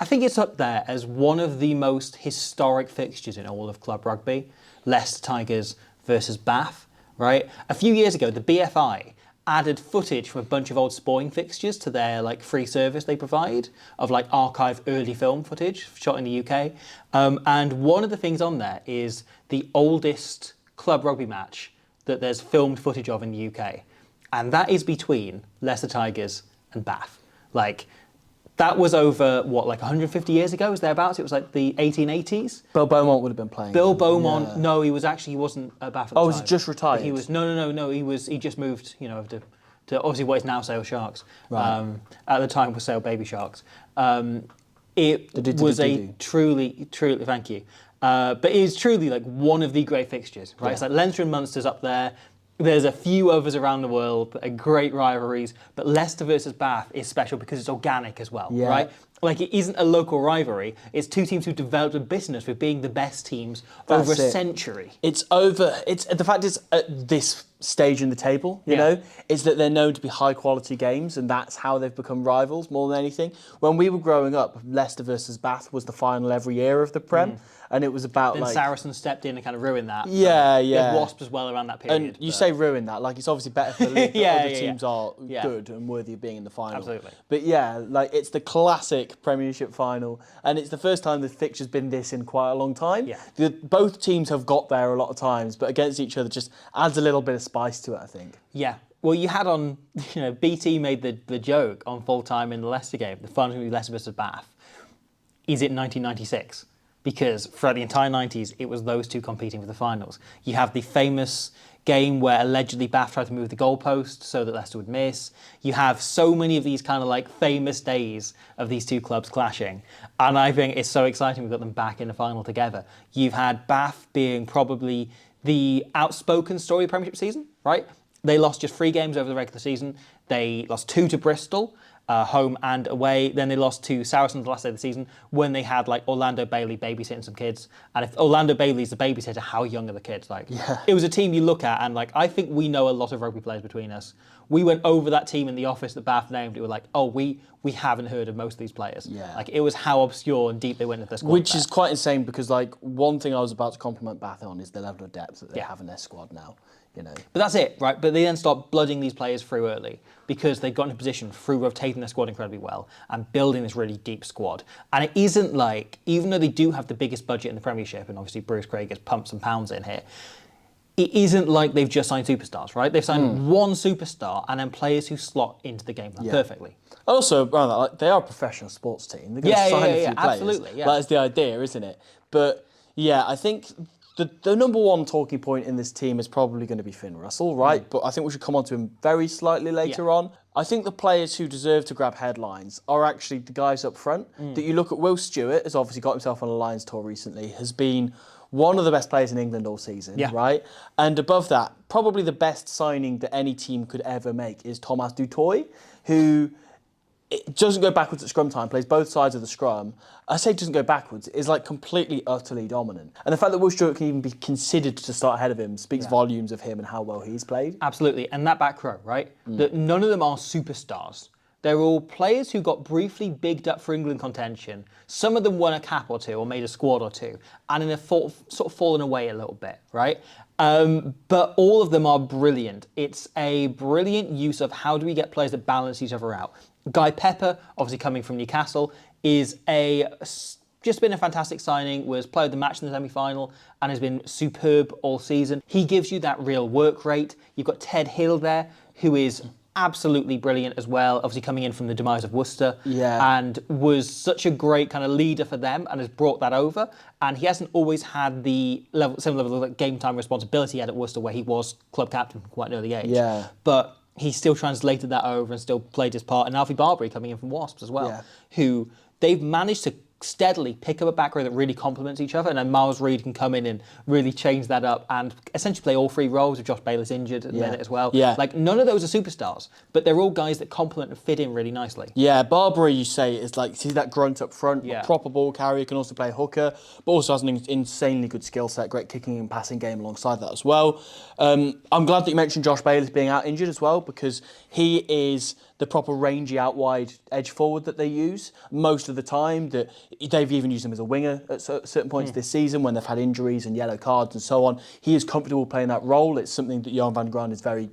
I think it's up there as one of the most historic fixtures in all of club rugby. Leicester Tigers versus Bath, right? A few years ago, the BFI added footage from a bunch of old sporting fixtures to their free service they provide of archive early film footage shot in the UK. And one of the things on there is the oldest club rugby match that there's filmed footage of in the UK. And that is between Leicester Tigers and Bath. That was over, 150 years ago? Was thereabouts? It was the 1880s. Bill Beaumont would have been playing. Bill Beaumont, no, he wasn't at Bath at the time. Oh, was he just retired? He was, no, he just moved, to obviously what is now Sale Sharks. Right. At the time was Sale Baby Sharks. It was a truly, thank you. But it is truly one of the great fixtures, right? Yeah. It's Leinster and Munster's up there. There's a few others around the world that are great rivalries, but Leicester versus Bath is special because it's organic as well, right? It isn't a local rivalry. It's two teams who developed a business with being the best teams over a century. It's over. It's the fact is at this stage in the table, you know, is that they're known to be high quality games, and that's how they've become rivals more than anything. When we were growing up, Leicester versus Bath was the final every year of the Prem. And it was about then Saracens stepped in and kind of ruined that. Yeah. Wasps as well around that period. And you say ruin that, it's obviously better for the league that other teams are good and worthy of being in the final. Absolutely. But it's the classic Premiership final, and it's the first time the fixture's been this in quite a long time. Yeah. Both teams have got there a lot of times, but against each other just adds a little bit of spice to it, I think. Yeah. Well, you had on, BT made the joke on full time in the Leicester game, the final between Leicester versus Bath. Is it 1996? Because throughout the entire 90s, it was those two competing for the finals. You have the famous game where allegedly Bath tried to move the goalpost so that Leicester would miss. You have so many of these kind of famous days of these two clubs clashing. And I think it's so exciting we've got them back in the final together. You've had Bath being probably the outspoken story of the Premiership season, right? They lost just 3 games over the regular season. They lost 2 to Bristol. Home and away. Then they lost to Saracens the last day of the season when they had Orlando Bailey babysitting some kids. And if Orlando Bailey's the babysitter, how young are the kids? It was a team you look at and I think we know a lot of rugby players between us. We went over that team in the office that Bath named. It was we haven't heard of most of these players. Yeah. It was how obscure and deep they went into their squad. Which is quite insane because one thing I was about to compliment Bath on is the level of depth that they have in their squad now. But that's it, right? But they then start blooding these players through early because they've got in a position through rotating their squad incredibly well and building this really deep squad. And it isn't even though they do have the biggest budget in the Premiership, and obviously Bruce Craig has pumped some pounds in here, it isn't like they've just signed superstars, right? They've signed one superstar and then players who slot into the game perfectly. Also, they are a professional sports team. They're going to sign a few players. Absolutely, yeah. That's the idea, isn't it? But yeah, I think the number one talking point in this team is probably going to be Finn Russell, right? But I think we should come on to him very slightly later on. I think the players who deserve to grab headlines are actually the guys up front. That you look at Will Stewart, has obviously got himself on a Lions tour recently, has been one of the best players in England all season, right? And above that, probably the best signing that any team could ever make is Thomas Dutoy, who it doesn't go backwards at scrum time, plays both sides of the scrum. I say doesn't go backwards, is completely, utterly dominant. And the fact that Will Stewart can even be considered to start ahead of him speaks volumes of him and how well he's played. Absolutely, and that back row, right? That none of them are superstars. They're all players who got briefly bigged up for England contention. Some of them won a cap or two or made a squad or two, and then have sort of fallen away a little bit, right? But all of them are brilliant. It's a brilliant use of how do we get players that balance each other out. Guy Pepper, obviously coming from Newcastle, is just been a fantastic signing, was player of the match in the semi-final and has been superb all season. He gives you that real work rate. You've got Ted Hill there, who is absolutely brilliant as well, obviously coming in from the demise of Worcester, and was such a great kind of leader for them and has brought that over. And he hasn't always had the same level of game time responsibility he had at Worcester, where he was club captain from quite an early age. But he still translated that over and still played his part. And Alfie Barbary coming in from Wasps as well, who they've managed to steadily pick up a back row that really complements each other, and then Miles Reid can come in and really change that up and essentially play all three roles with Josh Bayless injured at the minute as well. Yeah. Like, none of those are superstars, but they're all guys that complement and fit in really nicely. Yeah, Barbary, you say, is like, see that grunt up front, Yeah. proper ball carrier, can also play hooker, but also has an insanely good skill set, great kicking and passing game alongside that as well. I'm glad that you mentioned Josh Bayless being out injured as well, because he is the proper rangy out wide edge forward that they use most of the time. That they've even used him as a winger at certain points this season when they've had injuries and yellow cards and so on. He is comfortable playing that role. It's something that Johan van der Graan is very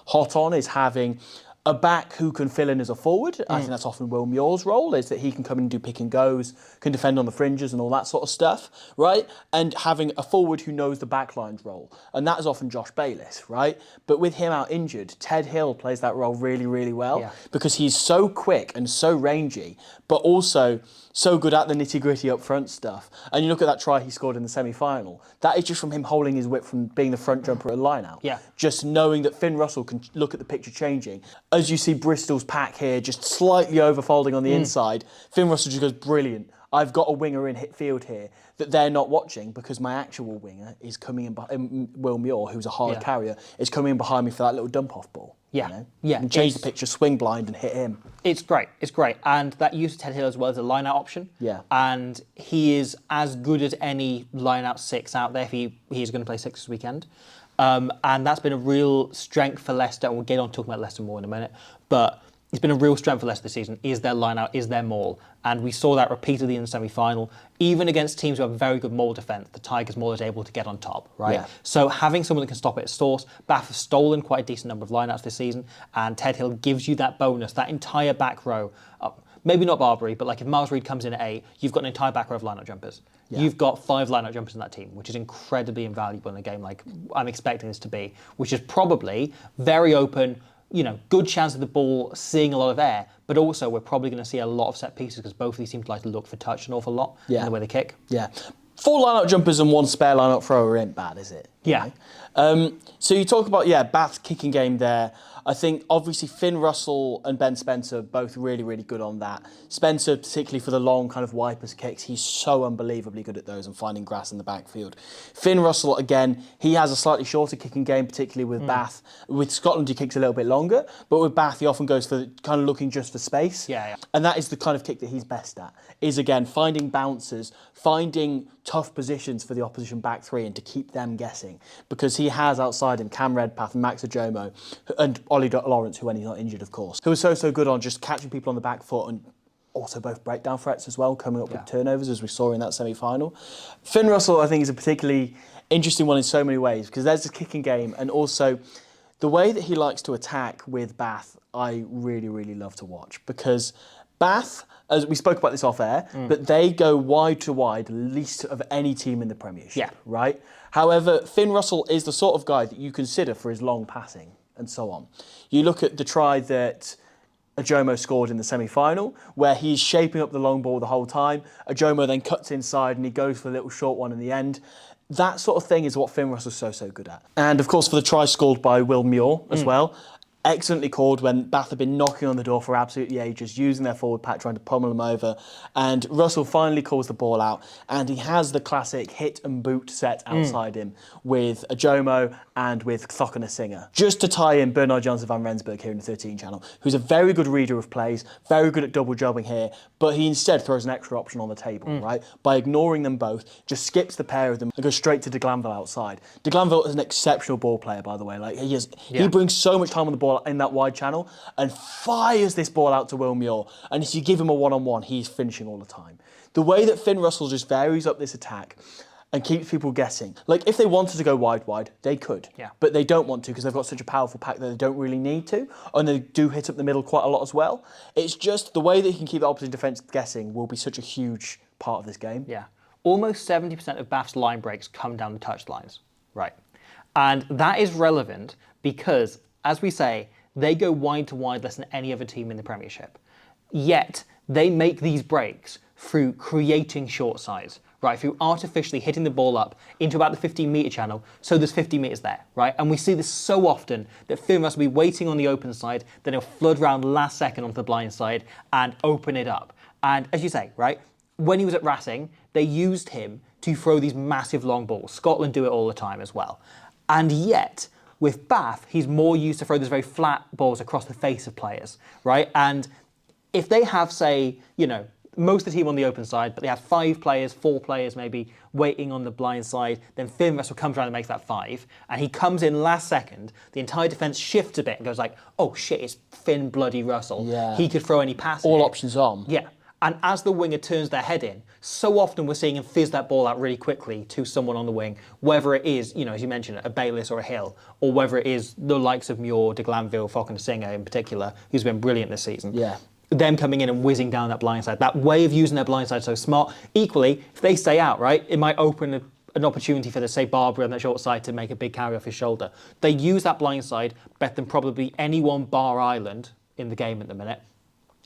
hot on, is having a back who can fill in as a forward. I think that's often Will Muir's role, is that he can come in and do pick and goes, can defend on the fringes and all that sort of stuff, right? And having a forward who knows the backline's role. And that is often Josh Bayless, right? But with him out injured, Ted Hill plays that role really, really well because he's so quick and so rangy, but also so good at the nitty-gritty up front stuff. And you look at that try he scored in the semi-final. That is just from him holding his whip from being the front jumper at a line-out. Yeah. Just knowing that Finn Russell can look at the picture changing. As you see Bristol's pack here, just slightly overfolding on the inside, Finn Russell just goes, brilliant. I've got a winger in hit field here that they're not watching because my actual winger is coming in, Will Muir, who's a hard carrier, is coming in behind me for that little dump-off ball. Yeah, you know? yeah. And change the picture, swing blind and hit him. It's great. And that use of Ted Hill as well as a line-out option. Yeah. And he is as good as any line-out six out there. He's going to play six this weekend. And that's been a real strength for Leicester. And we'll get on talking about Leicester more in a minute. But it's been a real strength for Leicester this season, is their line-out, is their maul. And we saw that repeatedly in the semi-final. Even against teams who have very good maul defence, the Tigers maul is able to get on top, right? Yeah. So having someone that can stop it at source, Bath have stolen quite a decent number of line-outs this season, and Ted Hill gives you that bonus, that entire back row. Maybe not Barbary, but like if Miles Reid comes in at 8, you've got an entire back row of line-out jumpers. Yeah. You've got 5 line-out jumpers in that team, which is incredibly invaluable in a game like I'm expecting this to be, which is probably very open, good chance of the ball seeing a lot of air, but also we're probably going to see a lot of set pieces because both of these seem to like to look for touch an awful lot in the way they kick. Yeah. 4 line-out jumpers and 1 spare line-out thrower ain't bad, is it? Yeah. So you talk about, Bath's kicking game there. I think obviously Finn Russell and Ben Spencer both really, really good on that. Spencer, particularly for the long kind of wipers kicks, he's so unbelievably good at those and finding grass in the backfield. Finn Russell, again, he has a slightly shorter kicking game, particularly with Bath. With Scotland, he kicks a little bit longer, but with Bath, he often goes for kind of looking just for space. Yeah. And that is the kind of kick that he's best at, is again, finding bounces, finding tough positions for the opposition back three and to keep them guessing. Because he has outside him Cam Redpath and Max Ajomo and Ollie Lawrence, who when he's not injured, of course, who was so good on just catching people on the back foot and also both breakdown threats as well, coming up with turnovers as we saw in that semi-final. Finn Russell, I think, is a particularly interesting one in so many ways because there's the kicking game and also the way that he likes to attack with Bath, I really, really love to watch because Bath, as we spoke about this off air, but they go wide to wide, least of any team in the Premiership, right? However, Finn Russell is the sort of guy that you consider for his long passing and so on. You look at the try that Ajomo scored in the semi-final, where he's shaping up the long ball the whole time. Ajomo then cuts inside and he goes for a little short one in the end. That sort of thing is what Finn Russell's so good at. And of course for the try scored by Will Muir as well, excellently called when Bath have been knocking on the door for absolutely ages, using their forward pack, trying to pummel them over. And Russell finally calls the ball out, and he has the classic hit and boot set outside him with Ajomo and with Thokana Singer. Just to tie in Bernard Johnson van Rensburg here in the 13 channel, who's a very good reader of plays, very good at double jobbing here, but he instead throws an extra option on the table, right? By ignoring them both, just skips the pair of them and goes straight to de Glanville outside. De Glanville is an exceptional ball player, by the way. Like he brings so much time on the ball in that wide channel and fires this ball out to Will Muir. And if you give him a one-on-one, he's finishing all the time. The way that Finn Russell just varies up this attack and keeps people guessing. Like, if they wanted to go wide, they could. Yeah. But they don't want to because they've got such a powerful pack that they don't really need to. And they do hit up the middle quite a lot as well. It's just the way that he can keep the opposite defence guessing will be such a huge part of this game. Yeah. Almost 70% of Bath's line breaks come down the touchlines. Right. And that is relevant because, as we say, they go wide to wide less than any other team in the Premiership. Yet, they make these breaks through creating short sides, right? Through artificially hitting the ball up into about the 15-metre channel, so there's 50 metres there, right? And we see this so often that Finn Russell will be waiting on the open side, then he'll flood round last second onto the blind side and open it up. And as you say, right, when he was at Racing, they used him to throw these massive long balls. Scotland do it all the time as well. And yet, with Bath, he's more used to throw those very flat balls across the face of players, right? And if they have, say, most of the team on the open side, but they have 5 players, 4 players maybe, waiting on the blind side, then Finn Russell comes around and makes that 5, and he comes in last second, the entire defence shifts a bit and goes like, oh shit, it's Finn bloody Russell. Yeah. He could throw any pass. All options on. Yeah. And as the winger turns their head in, so often we're seeing him fizz that ball out really quickly to someone on the wing, whether it is, as you mentioned, a Bayliss or a Hill, or whether it is the likes of Muir, de Glanville, Falconer Singer in particular, who's been brilliant this season. Yeah. Them coming in and whizzing down that blind side, that way of using their blind side so smart. Equally, if they stay out, right, it might open an opportunity for, say, Barbara on that short side to make a big carry off his shoulder. They use that blind side better than probably anyone bar Ireland in the game at the minute.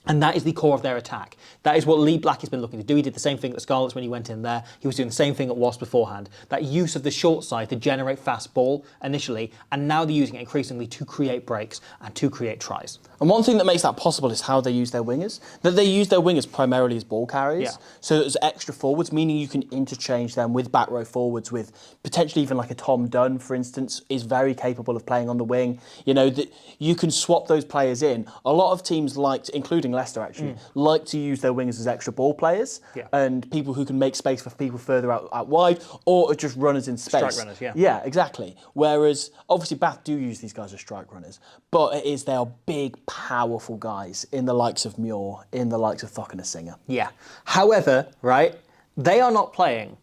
And that is the core of their attack. That is what Lee Black has been looking to do. He did the same thing at the Scarlets when he went in there. He was doing the same thing at Wasps beforehand. That use of the short side to generate fast ball initially, and now they're using it increasingly to create breaks and to create tries. And one thing that makes that possible is how they use their wingers. That they use their wingers primarily as ball carriers. Yeah. So there's extra forwards, meaning you can interchange them with back row forwards, with potentially even like a Tom Dunn, for instance, is very capable of playing on the wing. That you can swap those players in. A lot of teams including Leicester actually, like to use their wingers as extra ball players and people who can make space for people further out wide, or just runners in space. Strike runners, yeah. Yeah, exactly. Whereas, obviously, Bath do use these guys as strike runners, but they are big, powerful guys in the likes of Muir, in the likes of Falconer Singer. Yeah. However, right, they are not playing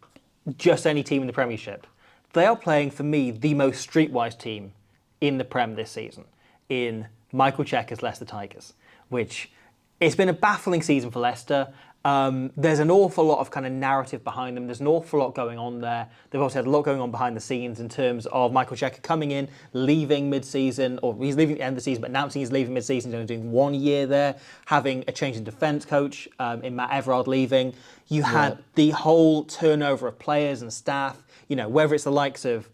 just any team in the Premiership. They are playing, for me, the most streetwise team in the Prem this season, in Michael Checker's Leicester Tigers, which it's been a baffling season for Leicester. There's an awful lot of kind of narrative behind them. There's an awful lot going on there. They've also had a lot going on behind the scenes in terms of Michael Checker coming in, leaving mid-season, or he's leaving at the end of the season, but announcing he's leaving mid-season. He's only doing 1 year there, having a change in defence coach in Matt Everard leaving. You had the whole turnover of players and staff, whether it's the likes of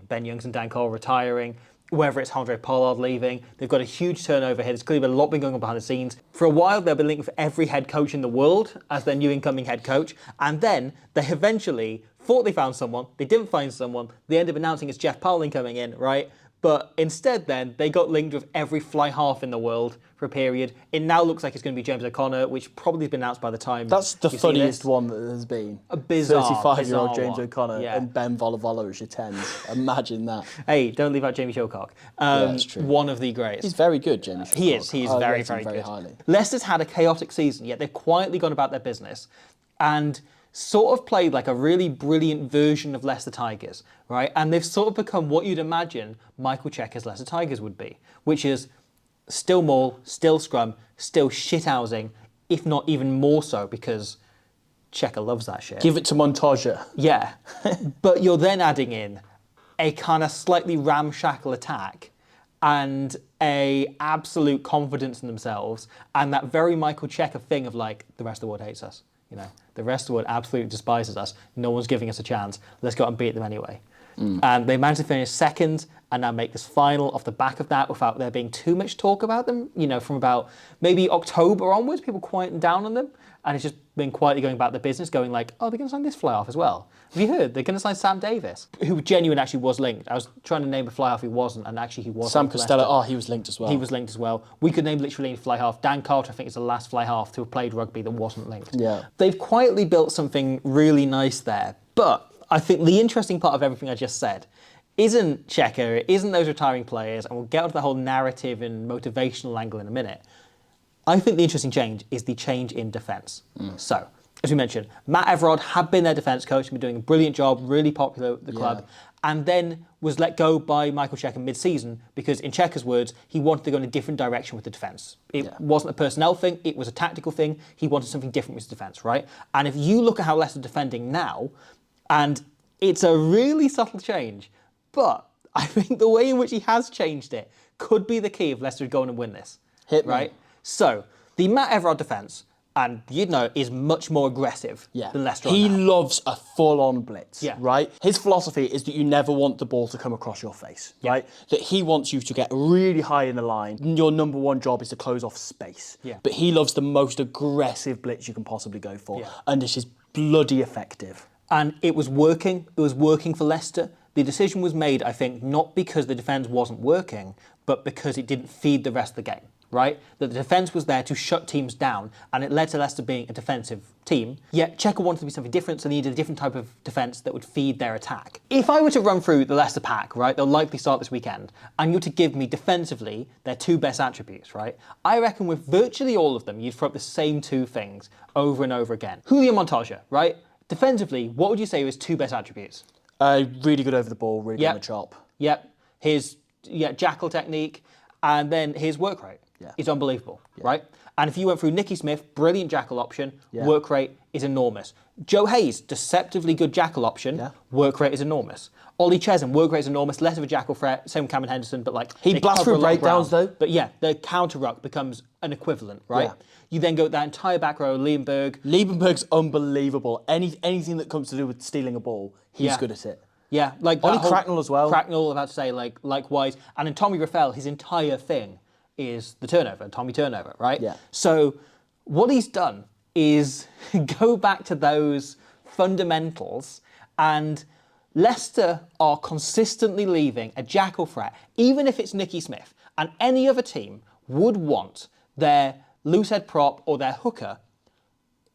Ben Youngs and Dan Cole retiring, whether it's Andre Pollard leaving. They've got a huge turnover here. There's clearly been a lot been going on behind the scenes. For a while, they've been linked with every head coach in the world as their new incoming head coach. And then they eventually thought they found someone. They didn't find someone. They ended up announcing it's Jeff Powling coming in, right? But instead then, they got linked with every fly half in the world for a period. It now looks like it's going to be James O'Connor, which probably has been announced by the time. That's the funniest one that there's been. A bizarre 35-year-old James O'Connor yeah. and Ben Volavola as your 10s. Imagine that. Hey, don't leave out Jamie Shilcock. That's true. One of the greats. He's very good, Jamie Shilcock. He is very, very good. Highly. Leicester's had a chaotic season, yet they've quietly gone about their business and sort of played like a really brilliant version of Leicester Tigers, right? And they've sort of become what you'd imagine Michael Checker's Leicester Tigers would be, which is still maul, still scrum, still shithousing, if not even more so, because Checker loves that shit. Give it to Montoya. Yeah. But you're then adding in a kind of slightly ramshackle attack and a absolute confidence in themselves and that very Michael Checker thing of like, the rest of the world hates us. The rest of the world absolutely despises us. No one's giving us a chance. Let's go out and beat them anyway. And they managed to finish second and now make this final off the back of that without there being too much talk about them. From about maybe October onwards, people quieting down on them. And it's just been quietly going about the business, going like, oh, they're going to sign this fly-half as well. Have you heard? They're going to sign Sam Davis, who genuinely actually was linked. I was trying to name a fly-half who wasn't, and actually he was. Sam Costello, he was linked as well. He was linked as well. We could name literally any fly-half. Dan Carter, I think, is the last fly-half to have played rugby that wasn't linked. Yeah. They've quietly built something really nice there. But I think the interesting part of everything I just said isn't Checker, it isn't those retiring players, and we'll get onto the whole narrative and motivational angle in a minute. I think the interesting change is the change in defence. So, as we mentioned, Matt Everard had been their defence coach, been doing a brilliant job, really popular at the club, and then was let go by Michael Checker mid-season because, in Checker's words, he wanted to go in a different direction with the defence. It wasn't a personnel thing, it was a tactical thing. He wanted something different with his defence, right? And if you look at how Leicester are defending now, and it's a really subtle change, but I think the way in which he has changed it could be the key if Leicester go on and win this. Hit me. Right? So, the Matt Everard defence, and is much more aggressive than Leicester. He loves a full-on blitz, Yeah. right? His philosophy is that you never want the ball to come across your face, right? That he wants you to get really high in the line. Your number one job is to close off space. Yeah. But he loves the most aggressive blitz you can possibly go for. Yeah. And this is bloody effective. And it was working. It was working for Leicester. The decision was made, I think, not because the defence wasn't working, but because it didn't feed the rest of the game, right? That the defence was there to shut teams down, and it led to Leicester being a defensive team. Yet Cheika wanted to be something different, so they needed a different type of defence that would feed their attack. If I were to run through the Leicester pack, right, they'll likely start this weekend, and you were to give me defensively their two best attributes, right? I reckon with virtually all of them, you'd throw up the same two things over and over again. Julio Montoya, right? Defensively, what would you say are his two best attributes? Really good over the ball, really good on the chop. Yep. His jackal technique, and then his work rate is unbelievable, right? And if you went through Nicky Smith, brilliant jackal option, work rate is enormous. Joe Hayes, deceptively good jackal option, work rate is enormous. Ollie Chesham, work rate is enormous, less of a jackal threat, same with Cameron Henderson, but like... He blasts through breakdowns though. But yeah, the counter ruck becomes an equivalent, right? Yeah. You then go with that entire back row, Liebenberg. Liebenberg's unbelievable. Anything that comes to do with stealing a ball, he's good at it. Yeah, like Ollie Cracknell as well. Cracknell, about to say, likewise. And in Tommy Rafael, his entire thing is the turnover, Tommy turnover, right? Yeah. So what he's done is go back to those fundamentals, and Leicester are consistently leaving a jackal threat, even if it's Nicky Smith, and any other team would want their loosehead prop or their hooker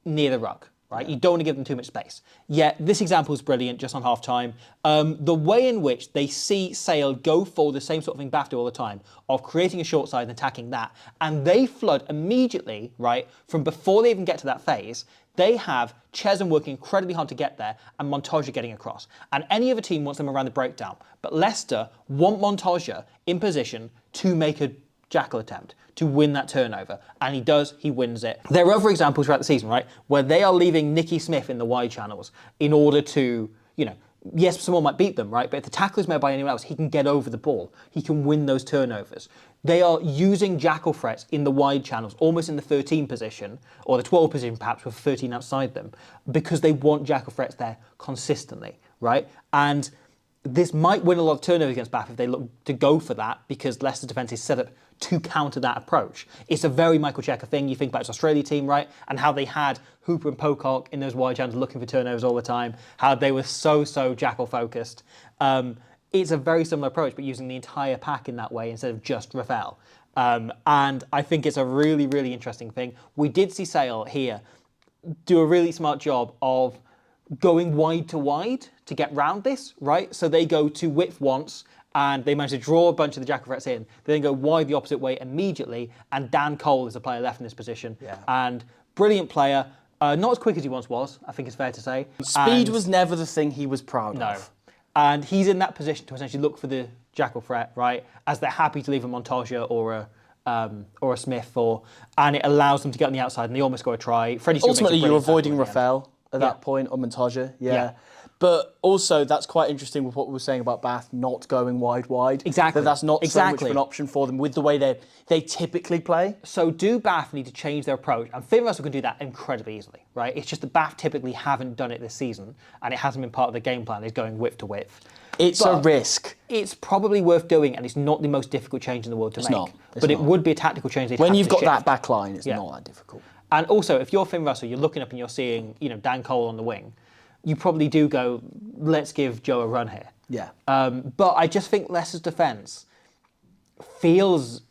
near the ruck. Right, you don't want to give them too much space. Yet this example is brilliant, just on half time. The way in which they see Sale go for the same sort of thing Bath do all the time, of creating a short side and attacking that, and they flood immediately, right, from before they even get to that phase. They have Chesham working incredibly hard to get there, and Montoya getting across. And any other team wants them around the breakdown. But Leicester want Montoya in position to make a jackal attempt, to win that turnover. And he does, he wins it. There are other examples throughout the season, right, where they are leaving Nicky Smith in the wide channels in order to, yes, someone might beat them, right, but if the tackle is made by anyone else, he can get over the ball. He can win those turnovers. They are using jackal threats in the wide channels, almost in the 13 position, or the 12 position perhaps, with 13 outside them, because they want jackal threats there consistently, right? And this might win a lot of turnovers against Bath if they look to go for that, because Leicester's defence is set up to counter that approach. It's a very Michael Cheika thing. You think about his Australia team, right? And how they had Hooper and Pocock in those wide channels looking for turnovers all the time, how they were so jackal focused. It's a very similar approach, but using the entire pack in that way instead of just Rafael. And I think it's a really, really interesting thing. We did see Sale here do a really smart job of going wide to get round this, right? So they go to width once, and they manage to draw a bunch of the jackal threats in. They then go wide the opposite way immediately, and Dan Cole is the player left in this position. Yeah. And brilliant player, not as quick as he once was, I think it's fair to say. Speed was never the thing he was proud of. No. And he's in that position to essentially look for the jackal threat, right? As they're happy to leave a Montoya or a Smith, and it allows them to get on the outside, and they almost go a try. Ultimately, you're avoiding Rafael at that point, or Montoya, yeah. But also, that's quite interesting with what we were saying about Bath not going wide. Exactly. That's not so much of an option for them with the way they typically play. So do Bath need to change their approach? And Finn Russell can do that incredibly easily, right? It's just that Bath typically haven't done it this season, and it hasn't been part of the game plan, is going width to width. It's a risk. It's probably worth doing, and it's not the most difficult change in the world to make. But it would be a tactical change. When you've got that back line, it's not that difficult. And also, if you're Finn Russell, you're looking up and you're seeing, Dan Cole on the wing, you probably do go, let's give Joe a run here. Yeah. But I just think Leicester's defence feels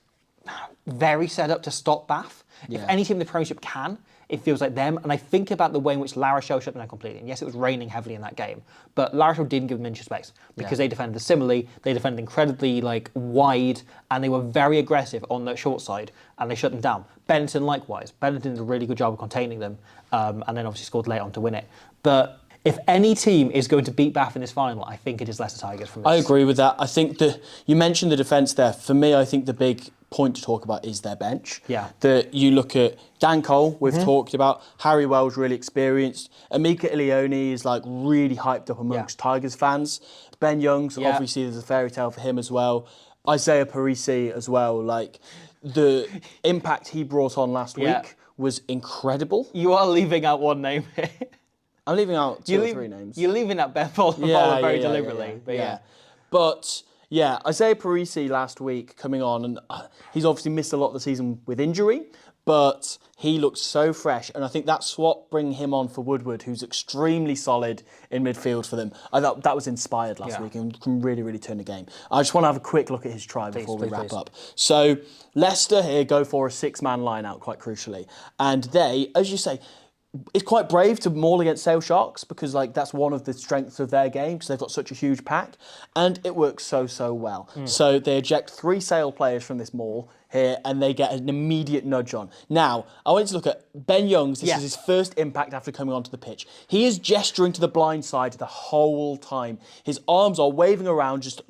very set up to stop Bath. Yeah. If any team in the Premiership can, it feels like them. And I think about the way in which La Rochelle shut them down completely. And yes, it was raining heavily in that game, but La Rochelle didn't give them inch of space because they defended similarly. They defended incredibly wide, and they were very aggressive on the short side, and they shut them down. Benetton likewise. Benetton did a really good job of containing them, and then obviously scored late on to win it. But if any team is going to beat Bath in this final, I think it is Leicester Tigers. I agree with that. I think you mentioned the defence there. For me, I think the big point to talk about is their bench. Yeah. That you look at Dan Cole, we've talked about. Harry Wells, really experienced. Amika Ilioni is really hyped up amongst Tigers fans. Ben Youngs, obviously there's a fairy tale for him as well. Isaiah Parisi as well. The impact he brought on last week was incredible. You are leaving out one name here. I'm leaving out two or three names. You're leaving out Ben Vola very deliberately. But yeah, Isaiah Parisi last week coming on, and he's obviously missed a lot of the season with injury, but he looks so fresh, and I think that's what bring him on for Woodward, who's extremely solid in midfield for them. I thought that was inspired last week and can really, really turn the game. I just want to have a quick look at his try before we wrap up. So Leicester here go for a 6-man line out, quite crucially, and they, as you say, it's quite brave to maul against Sale Sharks because that's one of the strengths of their game because they've got such a huge pack, and it works so well. So they eject 3 Sale players from this maul here and they get an immediate nudge on. Now, I want you to look at Ben Youngs. This is his first impact after coming onto the pitch. He is gesturing to the blind side the whole time. His arms are waving around, just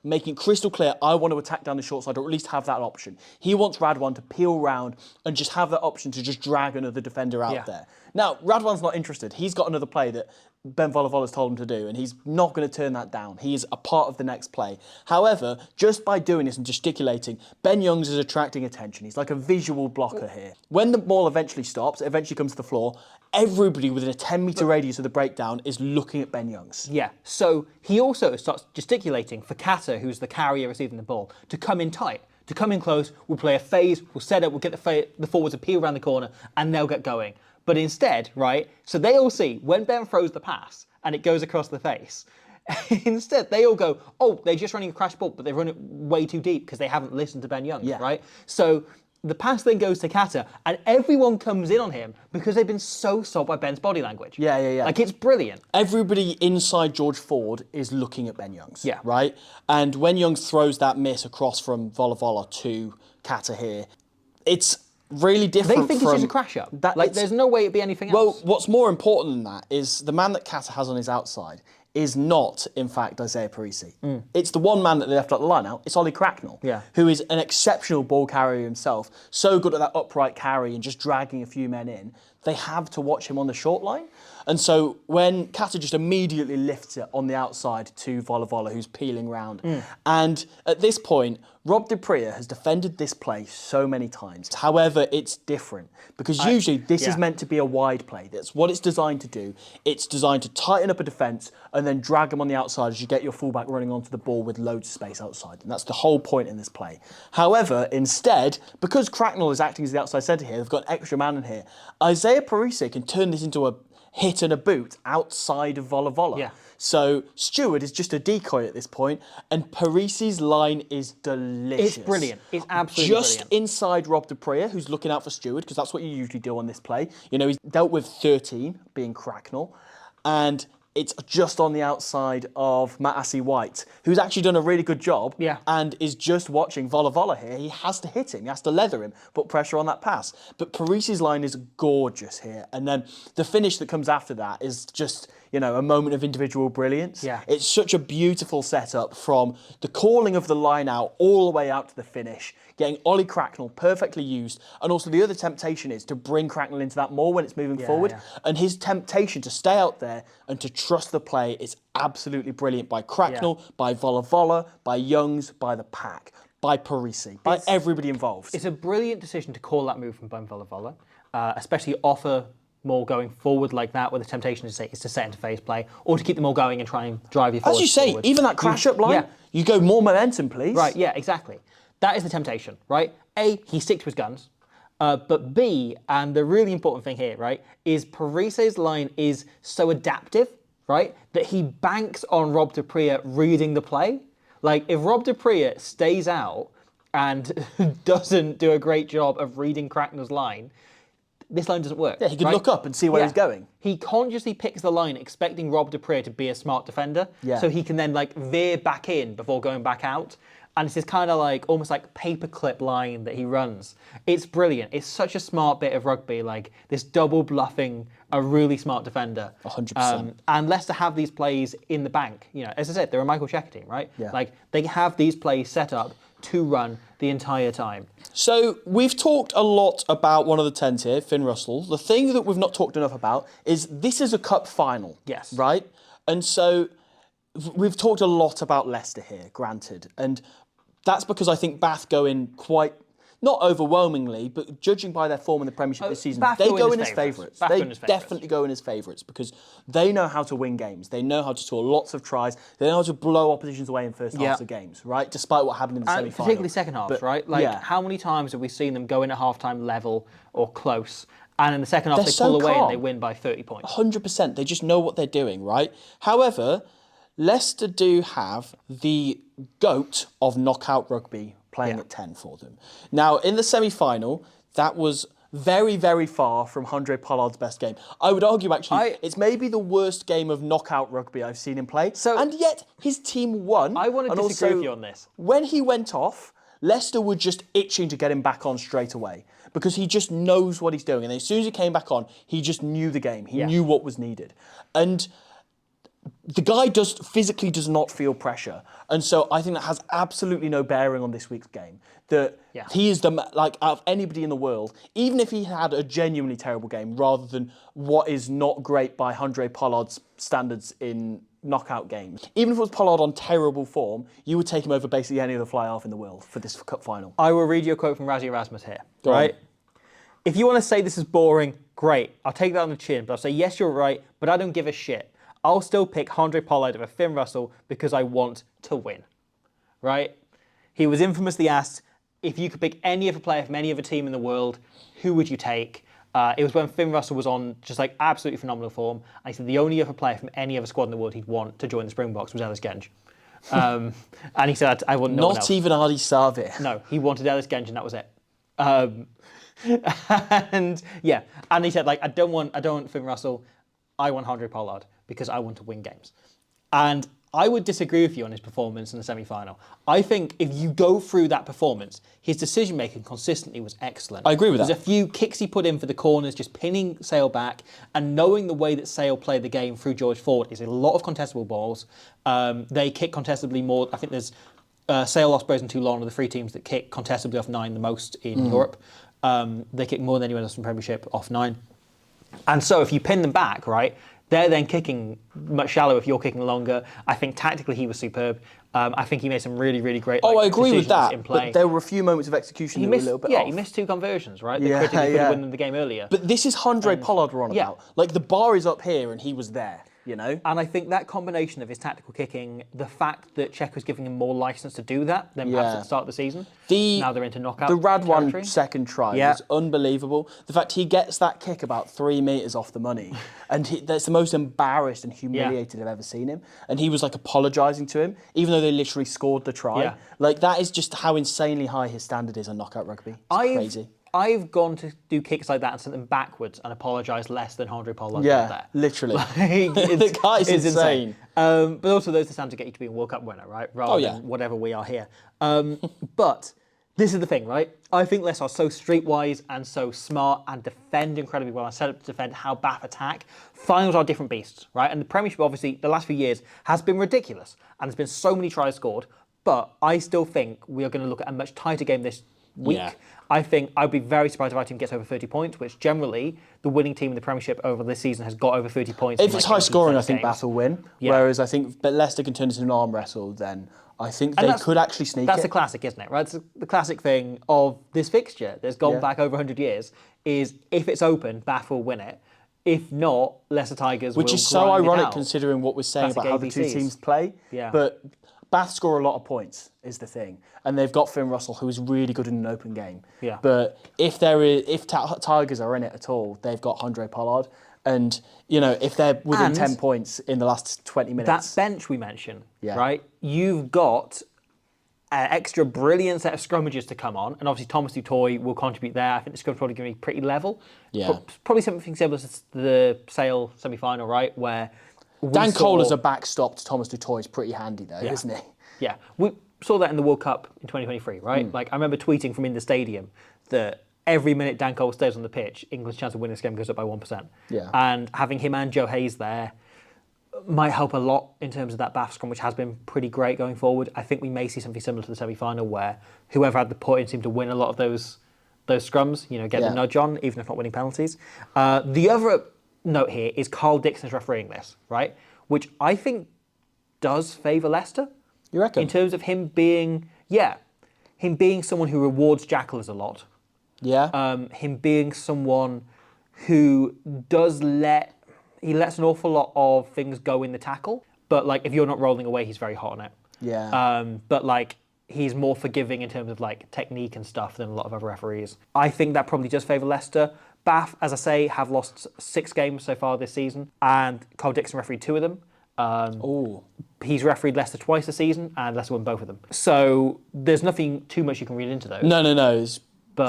making crystal clear, I want to attack down the short side or at least have that option. He wants Radwan to peel round and just have that option to just drag another defender out there. Now, Radwan's not interested. He's got another play that Ben Volavola's told him to do, and he's not going to turn that down. He is a part of the next play. However, just by doing this and gesticulating, Ben Youngs is attracting attention. He's like a visual blocker here. When the ball eventually stops, it eventually comes to the floor, everybody within a 10-metre radius of the breakdown is looking at Ben Youngs. Yeah, so he also starts gesticulating for Kata, who's the carrier receiving the ball, to come in tight. To come in close, we'll play a phase, we'll set up, we'll get the forwards to peel around the corner, and they'll get going. But instead, right, so they all see when Ben throws the pass and it goes across the face, instead they all go, oh, they're just running a crash ball, but they run it way too deep because they haven't listened to Ben Youngs, right? So the pass then goes to Kata and everyone comes in on him because they've been so sold by Ben's body language. Yeah. It's brilliant. Everybody inside George Ford is looking at Ben Youngs, right? And when Youngs throws that miss across from Vola to Kata here, it's really different. They think it's just a crash up. There's no way it'd be anything else. Well, what's more important than that is the man that Kata has on his outside is not, in fact, Isaiah Parisi. It's the one man that they left at the line out. It's Ollie Cracknell, who is an exceptional ball carrier himself, so good at that upright carry and just dragging a few men in. They have to watch him on the short line. And so when Kata just immediately lifts it on the outside to Vola, who's peeling round. And at this point, Rob de Pria has defended this play so many times. However, it's different because usually this is meant to be a wide play. That's what it's designed to do. It's designed to tighten up a defence and then drag them on the outside as you get your fullback running onto the ball with loads of space outside. And that's the whole point in this play. However, instead, because Cracknell is acting as the outside centre here, they've got an extra man in here. Isaiah Parisi can turn this into a hit and a boot outside of Vola. So Stewart is just a decoy at this point, and Parisi's line is delicious. It's brilliant. It's absolutely just brilliant. Inside Rob de Pria, who's looking out for Stewart, because that's what you usually do on this play. You know, he's dealt with 13, being Cracknell, and it's just on the outside of Matassi White, who's actually done a really good job and is just watching Vola here. He has to hit him, he has to leather him, put pressure on that pass. But Parisi's line is gorgeous here. And then the finish that comes after that is just, you know, a moment of individual brilliance. It's such a beautiful setup from the calling of the line out all the way out to the finish, getting Ollie Cracknell perfectly used. And also the other temptation is to bring Cracknell into that more when it's moving forward. And his temptation to stay out there and to trust the play is absolutely brilliant by Cracknell, by Vola, by Youngs, by the pack, by Parisi, by everybody involved. It's a brilliant decision to call that move from Ben Vola, especially offer more going forward like that, where the temptation is to set into phase play, or to keep them all going and try and drive you forward. As you say, forward. Even that crash-up line, you go more momentum, please. Right, yeah, exactly. That is the temptation, right? A, he sticks to his guns, but B, and the really important thing here, right, is Parisi's line is so adaptive, right, that he banks on Rob de Pria reading the play. Like, if Rob de Pria stays out and doesn't do a great job of reading Cracknell's line, this line doesn't work. Yeah, he could look up and see where he's going. He consciously picks the line expecting Rob de Pria to be a smart defender, so he can then veer back in before going back out. And it's this kind of almost like paperclip line that he runs. It's brilliant. It's such a smart bit of rugby, this double bluffing a really smart defender. 100%. And Leicester have these plays in the bank. You know, as I said, they're a Michael Checker team, right? They have these plays set up to run the entire time. So we've talked a lot about one of the 10s here, Finn Russell. The thing that we've not talked enough about is this is a cup final. Yes. Right? And so we've talked a lot about Leicester here, granted. And that's because I think Bath go in quite not overwhelmingly, but judging by their form in the Premiership this season, Bath they go go in in as as favourites. favourites. Bath They go in as favourites. definitely go in as favourites because they know how to win games. They know how to score lots of tries. They know how to blow oppositions away in first halves of games, right? Despite what happened in the semi-final. Particularly second halves, right? Like, how many times have we seen them go in at half-time level or close, and in the second half they pull away and they win by 30 points? 100%. They just know what they're doing, right? However, Leicester do have the GOAT of knockout rugby playing at 10 for them. Now, in the semi-final, that was very, very far from Andre Pollard's best game. I would argue, actually, it's maybe the worst game of knockout rugby I've seen him play. And yet, his team won. I want to disagree with you on this. When he went off, Leicester were just itching to get him back on straight away because he just knows what he's doing. And as soon as he came back on, he just knew the game. He knew what was needed. And the guy physically does not feel pressure. And so I think that has absolutely no bearing on this week's game. That he is out of anybody in the world, even if he had a genuinely terrible game, rather than what is not great by Andre Pollard's standards in knockout games. Even if it was Pollard on terrible form, you would take him over basically any other fly-half in the world for this cup final. I will read you a quote from Razzie Erasmus here, right? If you want to say this is boring, great. I'll take that on the chin, but I'll say, yes, you're right, but I don't give a shit. I'll still pick Andre Pollard over Finn Russell because I want to win, right? He was infamously asked, if you could pick any other player from any other team in the world, who would you take? It was when Finn Russell was on just like absolutely phenomenal form. And he said the only other player from any other squad in the world he'd want to join the Springboks was Ellis Genge. And he said, I want no one else. Not even Adi Savir. No, he wanted Ellis Genge and that was it. And he said, like, I don't want Finn Russell. I want Andre Pollard because I want to win games. And I would disagree with you on his performance in the semi-final. I think if you go through that performance, his decision-making consistently was excellent. I agree with that. There's a few kicks he put in for the corners, just pinning Sale back, and knowing the way that Sale played the game through George Ford is a lot of contestable balls. They kick contestably more. I think there's Sale, Ospreys and Toulon are the three teams that kick contestably off 9 the most in Europe. They kick more than anyone else in Premiership off 9. And so if you pin them back, right, they're then kicking much shallower if you're kicking longer. I think tactically he was superb. I think he made some really, really great I agree with that, in play. but there were a few moments of execution that were a little bit off. He missed 2 conversions, right? That critically could have won them the game earlier. But this is Andre Pollard we're on about. Like, the bar is up here and he was there. You know? And I think that combination of his tactical kicking, the fact that Czech was giving him more licence to do that than perhaps at the start of the season, now they're into knockout territory. The Radwan second try was unbelievable. The fact he gets that kick about 3 metres off the money, and that's the most embarrassed and humiliated I've ever seen him. And he was like apologising to him, even though they literally scored the try. Yeah. Like, that is just how insanely high his standard is on knockout rugby. It's crazy. I've gone to do kicks like that and sent them backwards and apologised less than Andre Pollard did there. Literally. Like, the guy is insane. But also those are stand to get you to be a World Cup winner, right? Rather than whatever we are here. But this is the thing, right? I think Leicester are so streetwise and so smart and defend incredibly well and set up to defend how Bath attack. Finals are different beasts, right? And the Premiership, obviously, the last few years has been ridiculous. And there's been so many tries scored. But I still think we are going to look at a much tighter game this week. Yeah. I think I'd be very surprised if our team gets over 30 points, which generally the winning team in the Premiership over this season has got over 30 points. If it's high scoring, I think Bath will win. Yeah. Whereas I think Leicester can turn into an arm wrestle, then I think they could actually sneak it. That's the classic, isn't it? Right? It's the classic thing of this fixture that's gone back over 100 years is if it's open, Bath will win it. If not, Leicester Tigers will grind it out. Which is so ironic considering what we're saying about how the two teams play. Yeah. But Bath score a lot of points is the thing, and they've got Finn Russell, who is really good in an open game. Yeah. But if Tigers are in it at all, they've got Andre Pollard, and if they're within 10 points in the last 20 minutes, that bench we mentioned, right? You've got an extra brilliant set of scrummages to come on, and obviously Thomas Dutoy will contribute there. I think the scrum's probably going to be pretty level. Yeah. Probably something similar to the Sale semi-final, right, where Dan Cole as a backstop to Thomas Dutoy is pretty handy though, isn't he? Yeah. We saw that in the World Cup in 2023, right? Like, I remember tweeting from in the stadium that every minute Dan Cole stays on the pitch, England's chance of winning this game goes up by 1%. Yeah. And having him and Joe Hayes there might help a lot in terms of that Bath scrum, which has been pretty great going forward. I think we may see something similar to the semi-final where whoever had the point seemed to win a lot of those scrums, get the nudge on, even if not winning penalties. The other note here is Carl Dixon's refereeing this, right? Which I think does favour Leicester. You reckon? In terms of him being, him being someone who rewards jackalers a lot. Yeah. Him being someone who lets an awful lot of things go in the tackle, but like if you're not rolling away, he's very hot on it. Yeah. But like he's more forgiving in terms of like technique and stuff than a lot of other referees. I think that probably does favour Leicester. Bath, as I say, have lost 6 games so far this season, and Carl Dixon refereed 2 of them. He's refereed Leicester twice this season, and Leicester won both of them. So there's nothing too much you can read into those. No. It's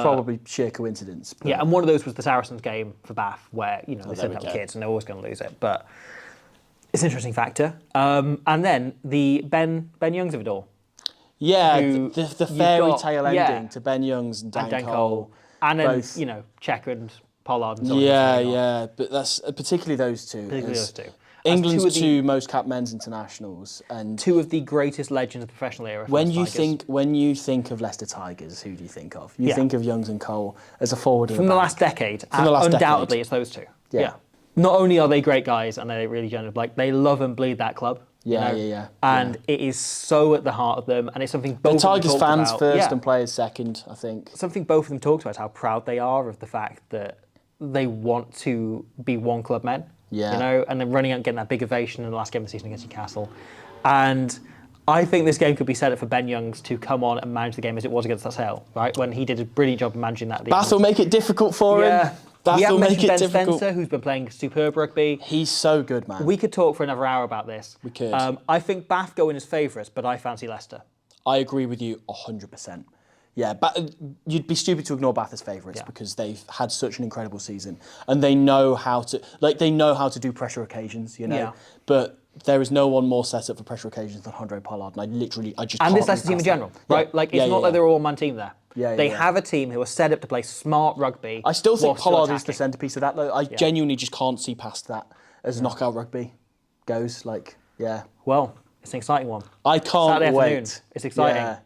probably sheer coincidence. But... Yeah, and one of those was the Saracens game for Bath, where they there sent we out go. kids and they're always going to lose it. But it's an interesting factor. And then the Ben Youngs of it all. Yeah, who the fairy tale ending yeah, to Ben Youngs and Dan Cole. And then, both. Checker and Pollard and so on. Yeah, but that's particularly those two. Particularly those two. England's 2 most capped men's internationals, and 2 of the greatest legends of the professional era. when you think of Leicester Tigers, who do you think of? You think of Youngs and Cole as a forward from the last decade. Undoubtedly, it's those 2. Yeah. Not only are they great guys and they're really genuine, like they love and bleed that club. Yeah. And it is so at the heart of them, and it's something both the Tigers of them fans about. first and players second, I think. Something both of them talked about, how proud they are of the fact that they want to be one club men. Yeah. And then running out and getting that big ovation in the last game of the season against Newcastle. And I think this game could be set up for Ben Youngs to come on and manage the game as it was against Sale, right? When he did a brilliant job of managing that. Bath will make it difficult for him. Bath will make it Ben difficult. Spencer, who's been playing superb rugby. He's so good, man. We could talk for another hour about this. We could. I think Bath go in as favourites, but I fancy Leicester. I agree with you 100%. Yeah, but you'd be stupid to ignore Bath as favourites because they've had such an incredible season and they know how to do pressure occasions, Yeah. But there is no one more set up for pressure occasions than Andre Pollard, and I just and can't this Leicester team in general, right? Yeah. Like it's not like they're all one team there. They Yeah. have a team who are set up to play smart rugby. I still think whilst still Pollard is the attacking. centrepiece of that, though. I genuinely just can't see past that as knockout rugby goes. Well, it's an exciting one. I can't Saturday wait. afternoon. It's exciting. Yeah.